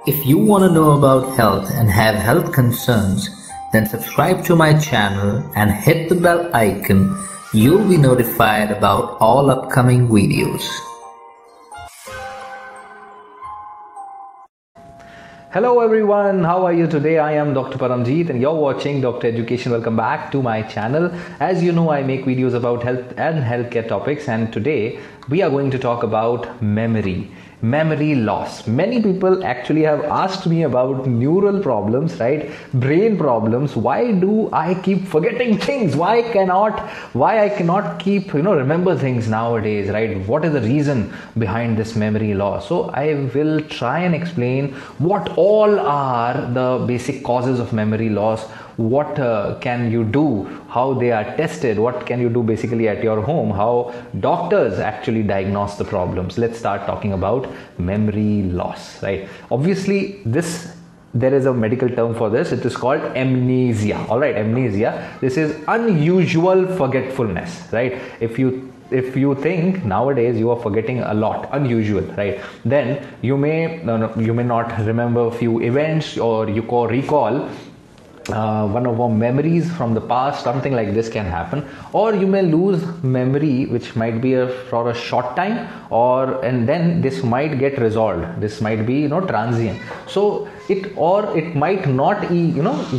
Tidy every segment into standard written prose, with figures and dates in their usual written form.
If you want to know about health and have health concerns, then subscribe to my channel and hit the bell icon. You'll be notified about all upcoming videos. Hello everyone, how are you today? I am Dr. Paramjeet and you're watching Dr. Education. Welcome back to my channel. As you know, I make videos about health and healthcare topics, and today we are going to talk about memory loss. Many people actually have asked me about neural problems, right? Brain problems. Why do I keep forgetting things? Why I cannot keep, remember things nowadays, right? What is the reason behind this memory loss? So I will try and explain what all are the basic causes of memory loss. What can you do, how they are tested, what can you do basically at your home, how doctors actually diagnose the problems. Let's start talking about memory loss, right? Obviously there is a medical term for this. It is called amnesia. All right, amnesia. This is unusual forgetfulness, right? If you think nowadays you are forgetting a lot, unusual, right, then you may not remember a few events, or you recall one of our memories from the past. Something like this can happen, or you may lose memory, which might be for a short time, and then this might get resolved. This might be transient. So it might not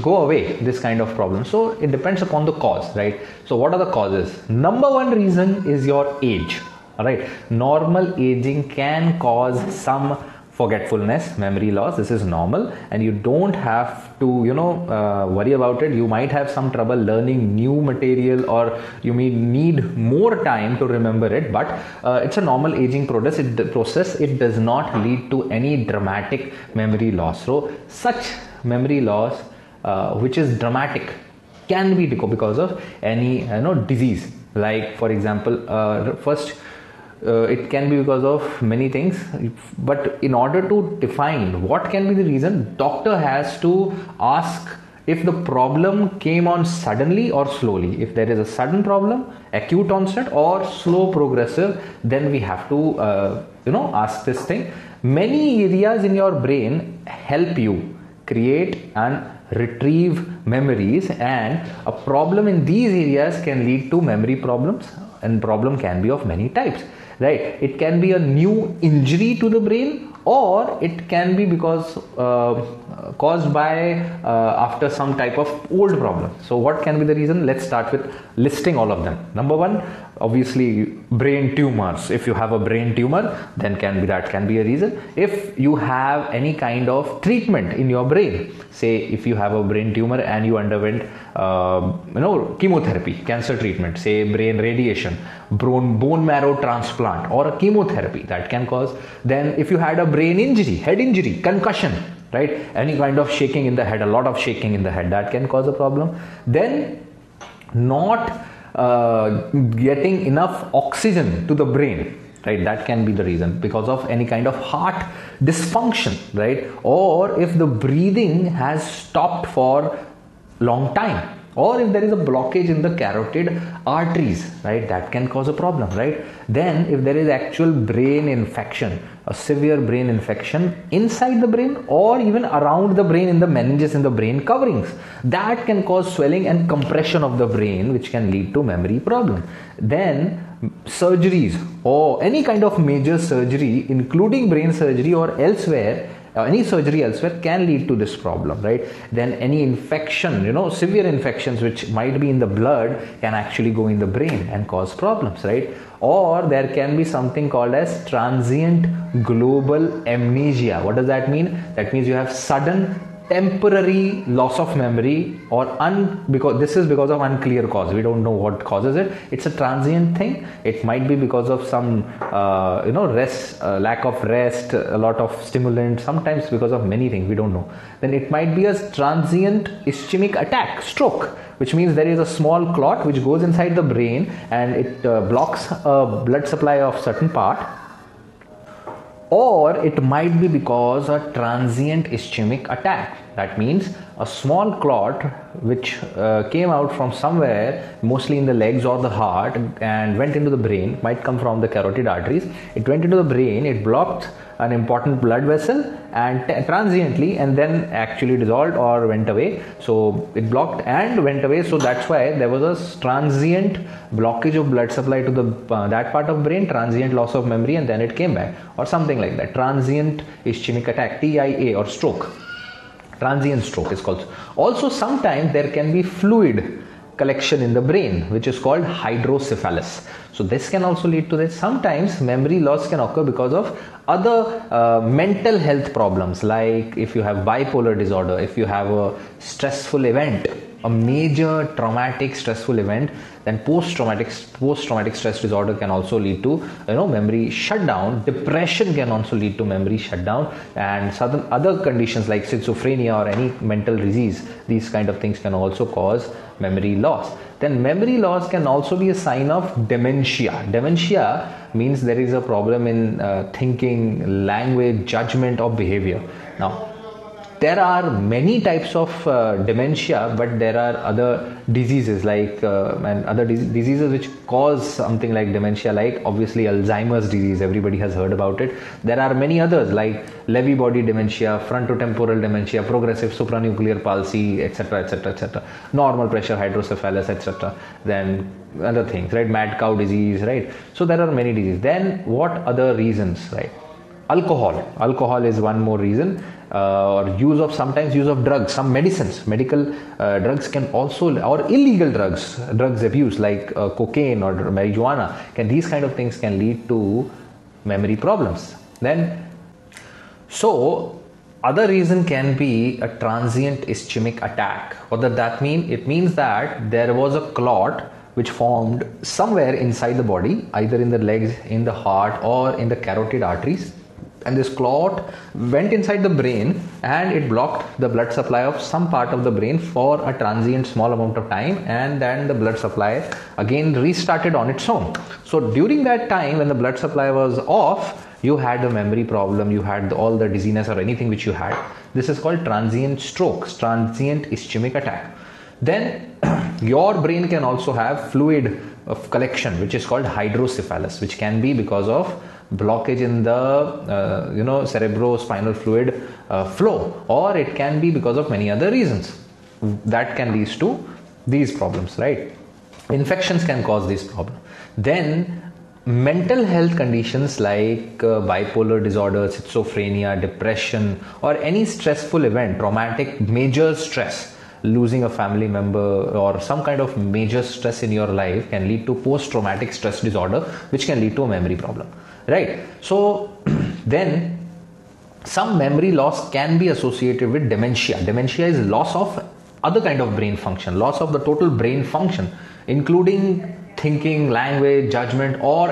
go away, this kind of problem. So it depends upon the cause, right? So what are the causes? Number one reason is your age. All right, normal aging can cause some forgetfulness, memory loss. This is normal, and you don't have to worry about it. You might have some trouble learning new material, or you may need more time to remember it, but it's a normal aging process. It does not lead to any dramatic memory loss. So such memory loss which is dramatic can be because of any disease. Like, for example, it can be because of many things, but in order to define what can be the reason, doctor has to ask if the problem came on suddenly or slowly. If there is a sudden problem, acute onset, or slow progressive, then we have to ask this thing. Many areas in your brain help you create and retrieve memories, and a problem in these areas can lead to memory problems, and problem can be of many types, right? It can be a new injury to the brain, or it can be because caused by after some type of old problem. So what can be the reason? Let's start with listing all of them. Number one, obviously brain tumors. If you have a brain tumor, then that can be a reason. If you have any kind of treatment in your brain, say if you have a brain tumor and you underwent chemotherapy, cancer treatment, say brain radiation, bone marrow transplant, or a chemotherapy, that can cause. Then if you had a brain injury, head injury, concussion, right, any kind of shaking in the head, a lot of shaking in the head, that can cause a problem. Then not getting enough oxygen to the brain, right, that can be the reason, because of any kind of heart dysfunction, right? Or if the breathing has stopped for long time, or if there is a blockage in the carotid arteries, right, that can cause a problem, right? Then if there is actual brain infection, a severe brain infection inside the brain, or even around the brain, in the meninges, in the brain coverings, that can cause swelling and compression of the brain, which can lead to memory problem. Then surgeries, or any kind of major surgery, including brain surgery or elsewhere, any surgery elsewhere, can lead to this problem, right? Then any infection, severe infections which might be in the blood, can actually go in the brain and cause problems, right? Or there can be something called as transient global amnesia. What does that mean? That means you have sudden temporary loss of memory, or because this is because of unclear cause. We don't know what causes it. It's a transient thing. It might be because of some lack of rest, a lot of stimulant, sometimes because of many things we don't know. Then it might be a transient ischemic attack, stroke, which means there is a small clot which goes inside the brain and it blocks blood supply of certain part. Or it might be because a transient ischemic attack. That means a small clot which came out from somewhere, mostly in the legs or the heart, and went into the brain. Might come from the carotid arteries. It went into the brain, it blocked an important blood vessel and transiently, and then actually dissolved or went away. So it blocked and went away. So that's why there was a transient blockage of blood supply to the that part of brain, transient loss of memory, and then it came back, or something like that. Transient ischemic attack, TIA, or stroke. Transient stroke is called. Also, sometimes there can be fluid collection in the brain, which is called hydrocephalus. So this can also lead to this. Sometimes memory loss can occur because of other mental health problems, like if you have bipolar disorder, if you have a stressful event, a major traumatic stressful event, then post-traumatic stress disorder can also lead to memory shutdown. Depression can also lead to memory shutdown, and certain other conditions like schizophrenia or any mental disease, these kind of things can also cause memory loss. Then memory loss can also be a sign of dementia. Dementia means there is a problem in thinking, language, judgment, or behavior. Now, there are many types of dementia, but there are other diseases like and other diseases which cause something like dementia, like obviously Alzheimer's disease, everybody has heard about it. There are many others like Lewy body dementia, frontotemporal dementia, progressive supranuclear palsy, etc., etc., etc., normal pressure hydrocephalus, etc. Then other things, right? Mad cow disease, right? So there are many diseases. Then what other reasons, right? Alcohol is one more reason. Or sometimes use of drugs, some medicines, medical drugs can also, or illegal drugs abuse like cocaine or marijuana, these kind of things can lead to memory problems. Then, so other reason can be a transient ischemic attack. What does that mean? It means that there was a clot which formed somewhere inside the body, either in the legs, in the heart, or in the carotid arteries. And this clot went inside the brain and it blocked the blood supply of some part of the brain for a transient small amount of time, and then the blood supply again restarted on its own. So during that time when the blood supply was off, you had a memory problem, you had all the dizziness or anything which you had. This is called transient stroke, transient ischemic attack. Then your brain can also have fluid of collection, which is called hydrocephalus, which can be because of blockage in the cerebrospinal fluid flow, or it can be because of many other reasons that can lead to these problems, right? Infections can cause this problem. Then mental health conditions like bipolar disorder, schizophrenia, depression, or any stressful event, traumatic major stress, losing a family member or some kind of major stress in your life can lead to post-traumatic stress disorder, which can lead to a memory problem, right? So then some memory loss can be associated with dementia. Dementia is loss of other kind of brain function, loss of the total brain function, including thinking, language, judgment, or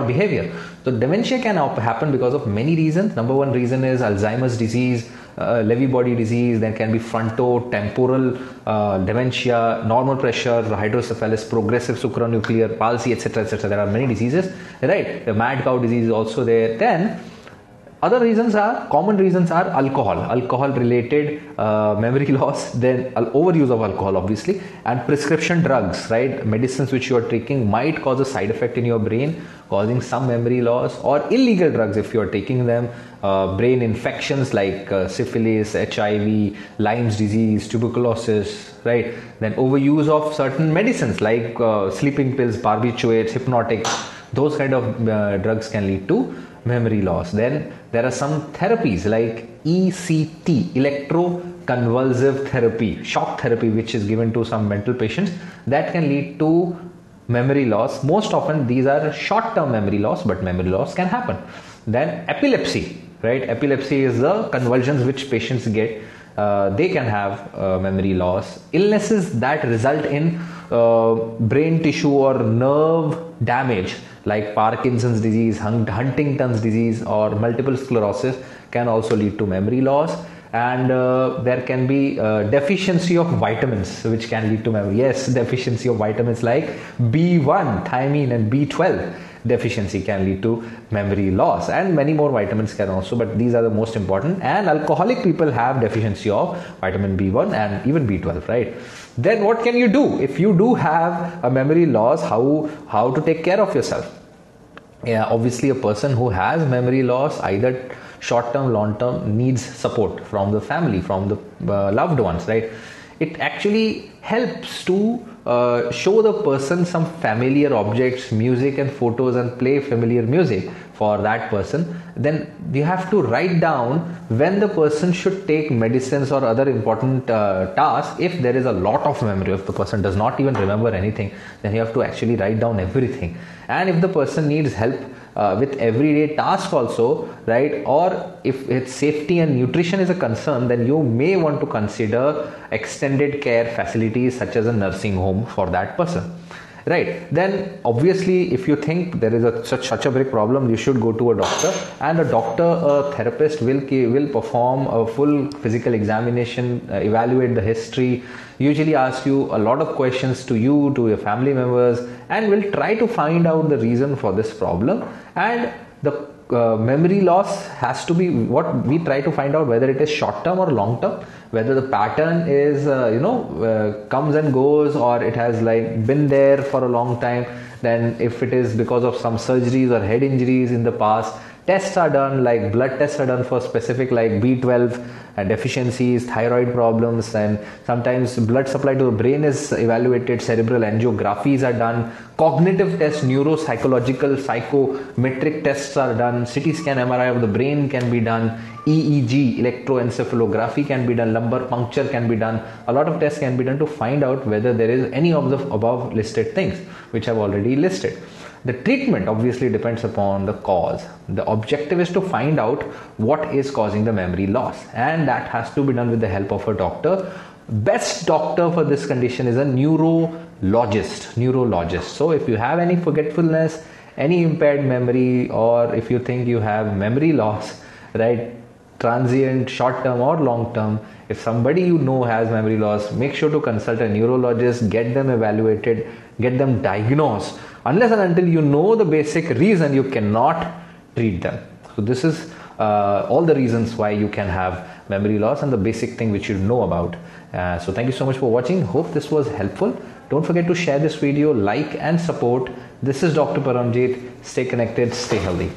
behavior. So dementia can happen because of many reasons. Number one reason is Alzheimer's disease, Lewy body disease. There can be frontotemporal dementia, normal pressure, hydrocephalus, progressive supranuclear palsy, etc., etc. There are many diseases, right? The mad cow disease is also there. Then other reasons are, common reasons are alcohol related memory loss, then overuse of alcohol obviously, and prescription drugs, right? Medicines which you are taking might cause a side effect in your brain, causing some memory loss, or illegal drugs if you are taking them, brain infections like syphilis, HIV, Lyme's disease, tuberculosis, right? Then overuse of certain medicines like sleeping pills, barbiturates, hypnotics, those kind of drugs can lead to memory loss. Then there are some therapies like ECT, electroconvulsive therapy, shock therapy, which is given to some mental patients, that can lead to memory loss. Most often these are short-term memory loss, but memory loss can happen. Then epilepsy, right? Epilepsy is the convulsions which patients get. They can have memory loss. Illnesses that result in brain tissue or nerve damage like Parkinson's disease, Huntington's disease, or multiple sclerosis can also lead to memory loss. And there can be deficiency of vitamins which can lead to memory. Yes, deficiency of vitamins like B1, thiamine, and B12 deficiency can lead to memory loss, and many more vitamins can also, but these are the most important. And alcoholic people have deficiency of vitamin B1 and even B12, right? Then what can you do if you do have a memory loss? How to take care of yourself? Yeah, obviously a person who has memory loss, either short term, long term, needs support from the family, from the loved ones, right? It actually helps to show the person some familiar objects, music and photos, and play familiar music for that person. Then you have to write down when the person should take medicines or other important tasks. If there is a lot of memory, if the person does not even remember anything, then you have to actually write down everything. And if the person needs help with everyday task also, right, or if its safety and nutrition is a concern, then you may want to consider extended care facilities such as a nursing home for that person, right? Then obviously if you think there is such a big problem, you should go to a doctor, and a therapist will perform a full physical examination, evaluate the history, usually ask you a lot of questions to you, to your family members, and will try to find out the reason for this problem. And the memory loss has to be what we try to find out, whether it is short term or long term, whether the pattern is comes and goes, or it has like been there for a long time. Then if it is because of some surgeries or head injuries in the past, tests are done, like blood tests are done for specific like B12 and deficiencies, thyroid problems, and sometimes blood supply to the brain is evaluated, cerebral angiographies are done, cognitive tests, neuropsychological, psychometric tests are done, CT scan, MRI of the brain can be done, EEG, electroencephalography can be done, lumbar puncture can be done. A lot of tests can be done to find out whether there is any of the above listed things which I've already listed. The treatment obviously depends upon the cause. The objective is to find out what is causing the memory loss, and that has to be done with the help of a doctor. Best doctor for this condition is a neurologist. So if you have any forgetfulness, any impaired memory, or if you think you have memory loss, right, transient, short term or long term, if somebody you know has memory loss, make sure to consult a neurologist, get them evaluated, get them diagnosed. Unless and until you know the basic reason, you cannot treat them. So this is all the reasons why you can have memory loss and the basic thing which you know about. So thank you so much for watching. Hope this was helpful. Don't forget to share this video, like and support. This is Dr. Paramjeet. Stay connected, stay healthy.